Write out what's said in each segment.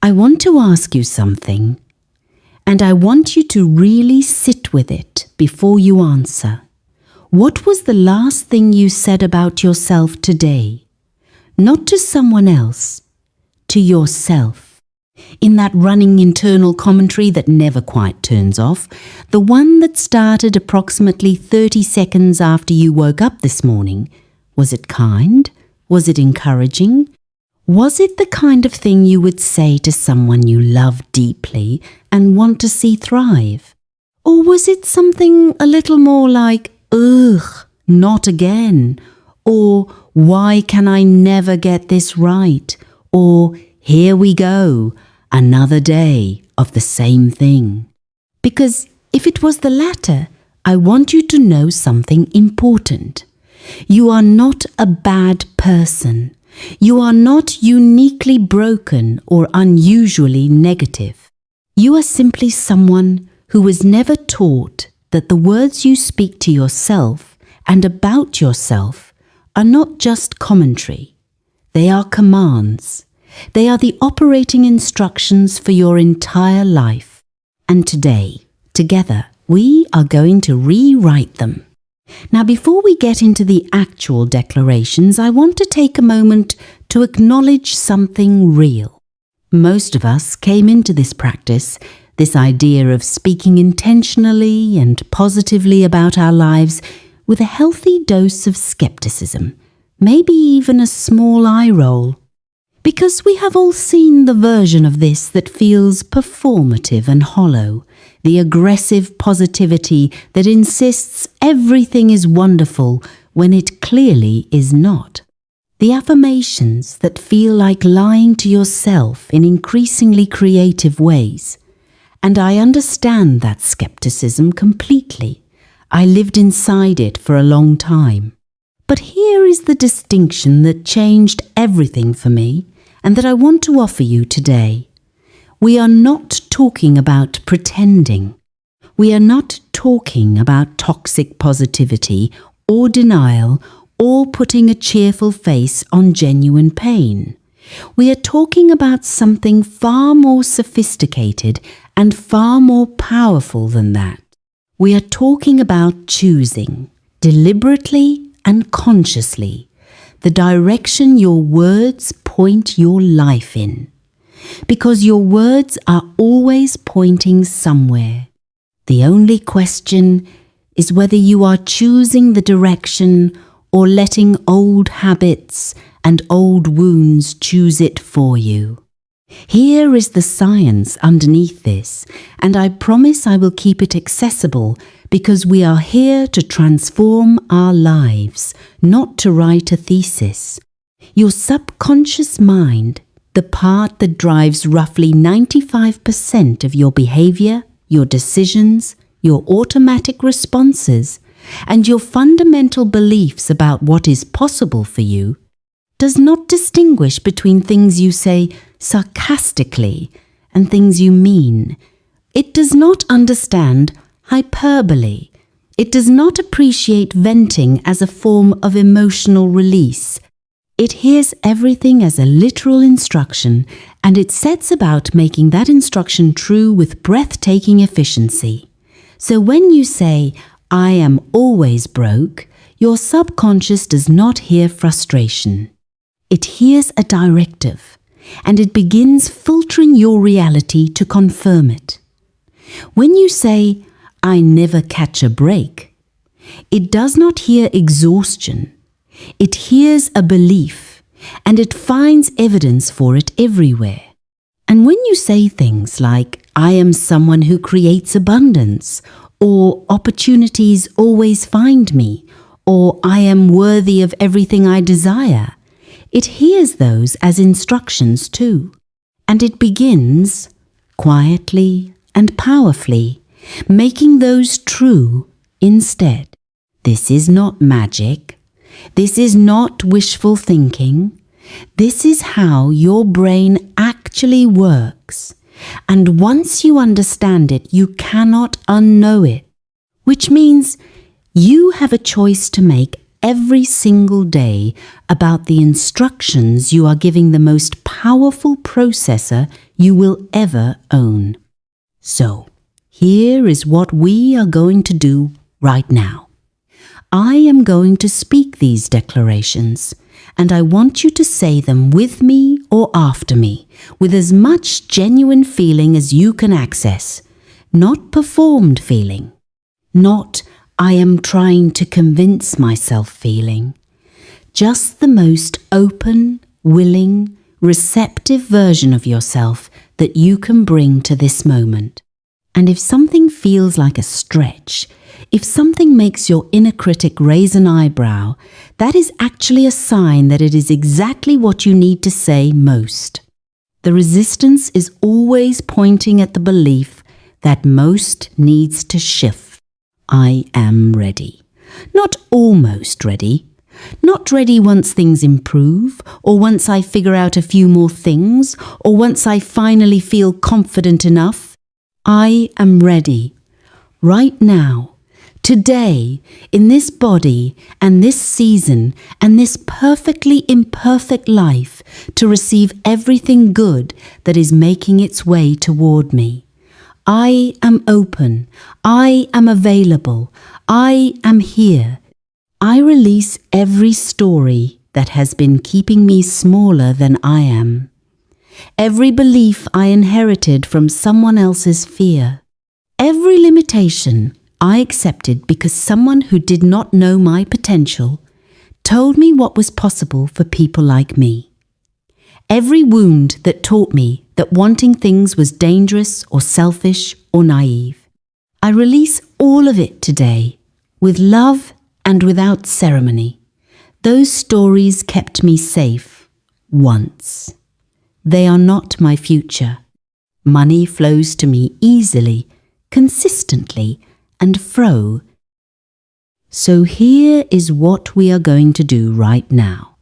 I want to ask you something, and I want you to really sit with it before you answer. What was the last thing you said about yourself today? Not to someone else, to yourself. In that running internal commentary that never quite turns off, the one that started approximately 30 seconds after you woke up this morning, was it kind? Was it encouraging? Was it the kind of thing you would say to someone you love deeply and want to see thrive? Or was it something a little more like, ugh, not again? Or, why can I never get this right? Or, here we go, another day of the same thing? Because if it was the latter, I want you to know something important. You are not a bad person. You are not uniquely broken or unusually negative. You are simply someone who was never taught that the words you speak to yourself and about yourself are not just commentary. They are commands. They are the operating instructions for your entire life. And today, together, we are going to rewrite them. Now, before we get into the actual declarations, I want to take a moment to acknowledge something real. Most of us came into this practice, this idea of speaking intentionally and positively about our lives, with a healthy dose of skepticism, maybe even a small eye roll. Because we have all seen the version of this that feels performative and hollow, the aggressive positivity that insists everything is wonderful when it clearly is not. The affirmations that feel like lying to yourself in increasingly creative ways. And I understand that skepticism completely. I lived inside it for a long time. But here is the distinction that changed everything for me and that I want to offer you today. We are not talking about pretending. We are not talking about toxic positivity or denial or putting a cheerful face on genuine pain. We are talking about something far more sophisticated and far more powerful than that. We are talking about choosing, deliberately and consciously, the direction your words point your life in. Because your words are always pointing somewhere. The only question is whether you are choosing the direction or letting old habits and old wounds choose it for you. Here is the science underneath this, and I promise I will keep it accessible because we are here to transform our lives, not to write a thesis. Your subconscious mind, the part that drives roughly 95% of your behavior, your decisions, your automatic responses, and your fundamental beliefs about what is possible for you, does not distinguish between things you say sarcastically and things you mean. It does not understand hyperbole. It does not appreciate venting as a form of emotional release. It hears everything as a literal instruction, and it sets about making that instruction true with breathtaking efficiency. So when you say, "I am always broke," your subconscious does not hear frustration. It hears a directive, and it begins filtering your reality to confirm it. When you say, "I never catch a break," it does not hear exhaustion. It hears a belief, and it finds evidence for it everywhere. And when you say things like, "I am someone who creates abundance," or "opportunities always find me," or "I am worthy of everything I desire," it hears those as instructions too. And it begins, quietly and powerfully, making those true instead. This is not magic. This is not wishful thinking. This is how your brain actually works. And once you understand it, you cannot unknow it. Which means you have a choice to make every single day about the instructions you are giving the most powerful processor you will ever own. So, here is what we are going to do right now. I am going to speak these declarations, and I want you to say them with me or after me, with as much genuine feeling as you can access, not performed feeling, not I am trying to convince myself feeling, just the most open, willing, receptive version of yourself that you can bring to this moment. And if something feels like a stretch, if something makes your inner critic raise an eyebrow, that is actually a sign that it is exactly what you need to say most. The resistance is always pointing at the belief that most needs to shift. I am ready. Not almost ready. Not ready once things improve, or once I figure out a few more things, or once I finally feel confident enough. I am ready. Right now. Today, in this body and this season and this perfectly imperfect life, to receive everything good that is making its way toward me. I am open. I am available. I am here. I release every story that has been keeping me smaller than I am. Every belief I inherited from someone else's fear. Every limitation I accepted because someone who did not know my potential told me what was possible for people like me. Every wound that taught me that wanting things was dangerous or selfish or naive. I release all of it today, with love and without ceremony. Those stories kept me safe once. They are not my future. Money flows to me easily, consistently, and fro. So here is what we are going to do right now.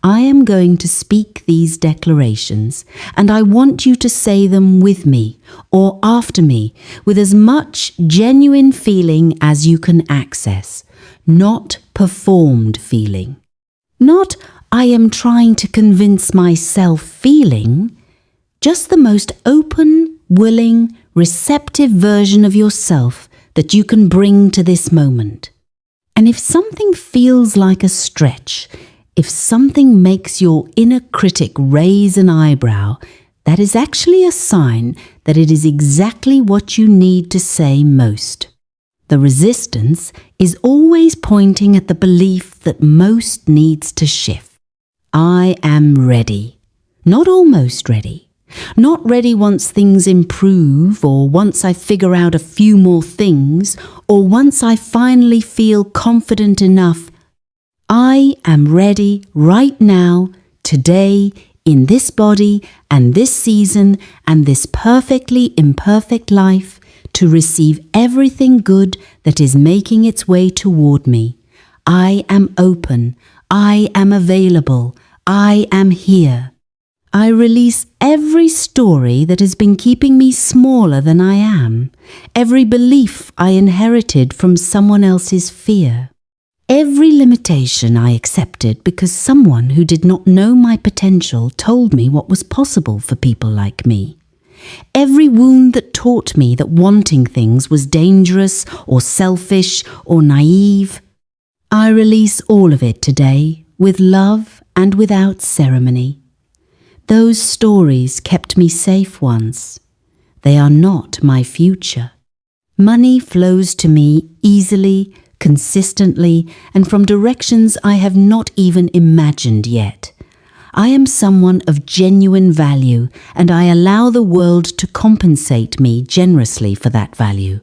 I am going to speak these declarations, and I want you to say them with me or after me with as much genuine feeling as you can access, not performed feeling. Not I am trying to convince myself feeling, just the most open, willing, receptive version of yourself that you can bring to this moment. And if something feels like a stretch, if something makes your inner critic raise an eyebrow, that is actually a sign that it is exactly what you need to say most. The resistance is always pointing at the belief that most needs to shift. I am ready. Not almost ready. Not ready once things improve, or once I figure out a few more things, or once I finally feel confident enough. I am ready right now, today, in this body and this season and this perfectly imperfect life, to receive everything good that is making its way toward me. I am open. I am available. I am here. I release every story that has been keeping me smaller than I am, every belief I inherited from someone else's fear, every limitation I accepted because someone who did not know my potential told me what was possible for people like me, every wound that taught me that wanting things was dangerous or selfish or naive. I release all of it today with love and without ceremony. Those stories kept me safe once. They are not my future. Money flows to me easily, consistently, and from directions I have not even imagined yet. I am someone of genuine value, and I allow the world to compensate me generously for that value.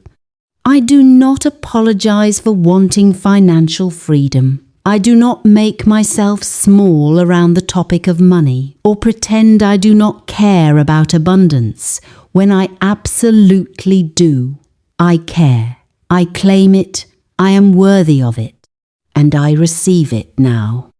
I do not apologize for wanting financial freedom. I do not make myself small around the topic of money or pretend I do not care about abundance when I absolutely do. I care. I claim it. I am worthy of it. And I receive it now.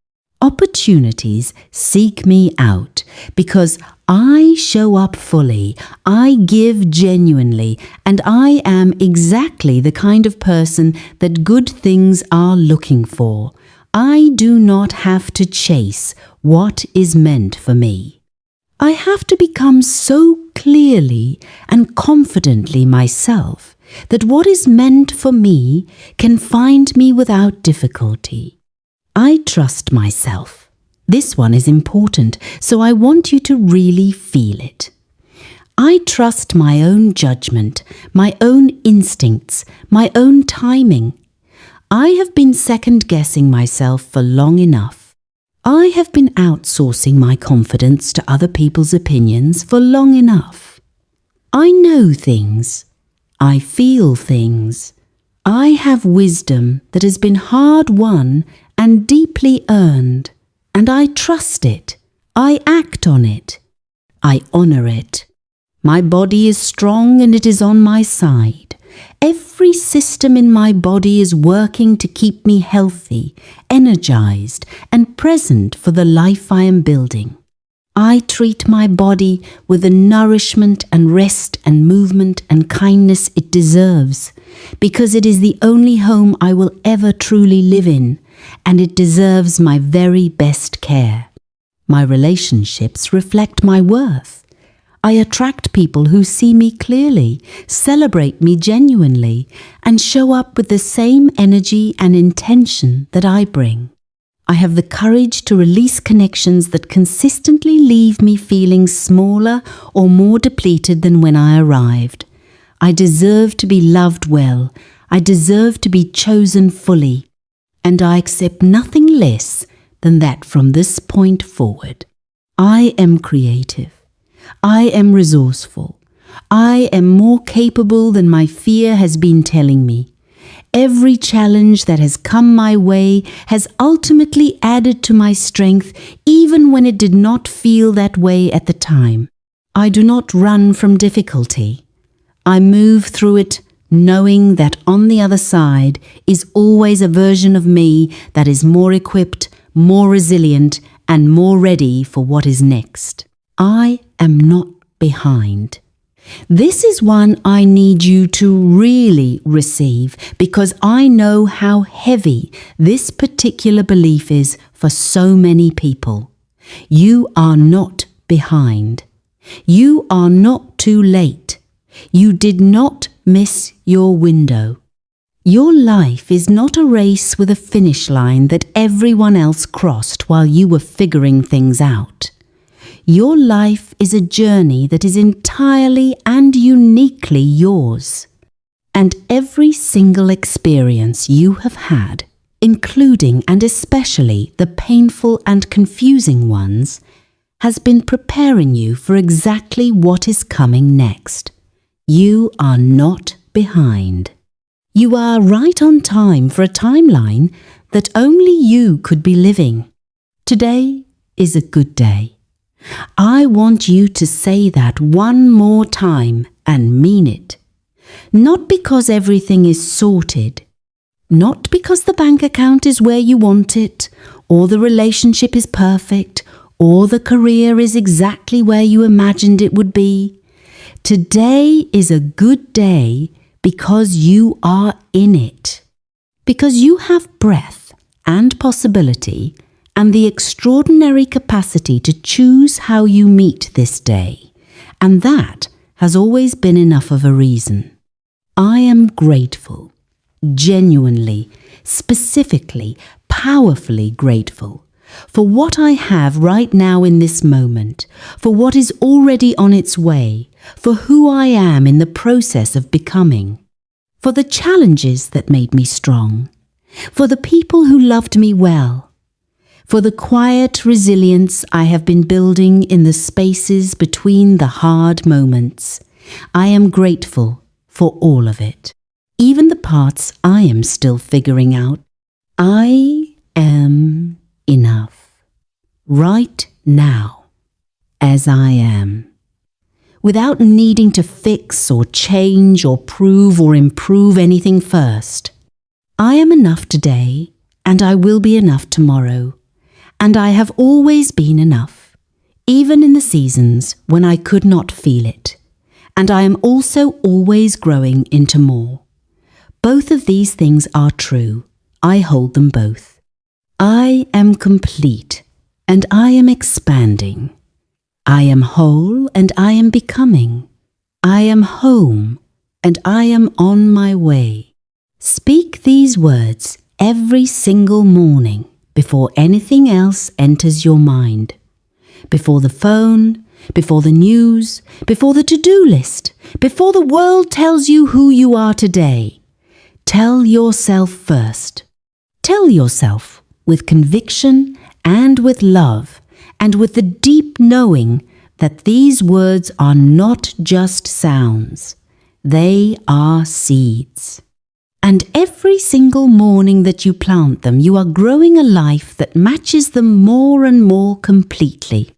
Opportunities seek me out because I show up fully, I give genuinely, and I am exactly the kind of person that good things are looking for. I do not have to chase what is meant for me. I have to become so clearly and confidently myself that what is meant for me can find me without difficulty. I trust myself. This one is important, so I want you to really feel it. I trust my own judgment, my own instincts, my own timing. I have been second-guessing myself for long enough. I have been outsourcing my confidence to other people's opinions for long enough. I know things. I feel things. I have wisdom that has been hard-won and deeply earned, and I trust it. I act on it. I honor it. My body is strong and it is on my side. Every system in my body is working to keep me healthy, energized, and present for the life I am building. I treat my body with the nourishment and rest and movement and kindness it deserves, because it is the only home I will ever truly live in, and it deserves my very best care. My relationships reflect my worth. I attract people who see me clearly, celebrate me genuinely, and show up with the same energy and intention that I bring. I have the courage to release connections that consistently leave me feeling smaller or more depleted than when I arrived. I deserve to be loved well. I deserve to be chosen fully. And I accept nothing less than that from this point forward. I am creative. I am resourceful. I am more capable than my fear has been telling me. Every challenge that has come my way has ultimately added to my strength, even when it did not feel that way at the time. I do not run from difficulty. I move through it knowing that on the other side is always a version of me that is more equipped, more resilient, and more ready for what is next. I am not behind. This is one I need you to really receive, because I know how heavy this particular belief is for so many people. You are not behind. You are not too late. You did not miss your window. Your life is not a race with a finish line that everyone else crossed while you were figuring things out. Your life is a journey that is entirely and uniquely yours. And every single experience you have had, including and especially the painful and confusing ones, has been preparing you for exactly what is coming next. You are not behind. You are right on time for a timeline that only you could be living. Today is a good day. I want you to say that one more time and mean it. Not because everything is sorted, not because the bank account is where you want it, or the relationship is perfect, or the career is exactly where you imagined it would be. Today is a good day because you are in it. Because you have breath and possibility and the extraordinary capacity to choose how you meet this day. And that has always been enough of a reason. I am grateful, genuinely, specifically, powerfully grateful for what I have right now in this moment, for what is already on its way, for who I am in the process of becoming, for the challenges that made me strong, for the people who loved me well, for the quiet resilience I have been building in the spaces between the hard moments. I am grateful for all of it, even the parts I am still figuring out. I am enough, right now, as I am, without needing to fix or change or prove or improve anything first. I am enough today, and I will be enough tomorrow. And I have always been enough, even in the seasons when I could not feel it. And I am also always growing into more. Both of these things are true. I hold them both. I am complete and I am expanding. I am whole and I am becoming. I am home and I am on my way. Speak these words every single morning before anything else enters your mind. Before the phone, before the news, before the to-do list, before the world tells you who you are today. Tell yourself first. Tell yourself with conviction and with love and with the deep knowing that these words are not just sounds. They are seeds. And every single morning that you plant them, you are growing a life that matches them more and more completely.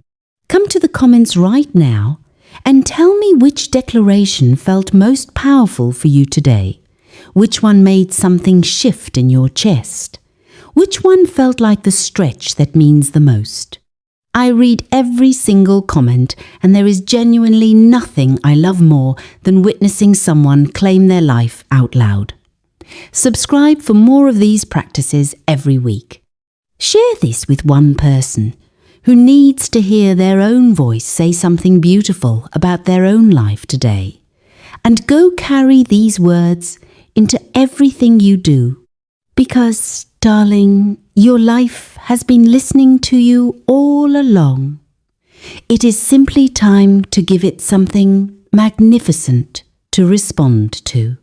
Come to the comments right now and tell me which declaration felt most powerful for you today. Which one made something shift in your chest? Which one felt like the stretch that means the most? I read every single comment, and there is genuinely nothing I love more than witnessing someone claim their life out loud. Subscribe for more of these practices every week. Share this with one person who needs to hear their own voice say something beautiful about their own life today. And go carry these words into everything you do. Because, darling, your life has been listening to you all along. It is simply time to give it something magnificent to respond to.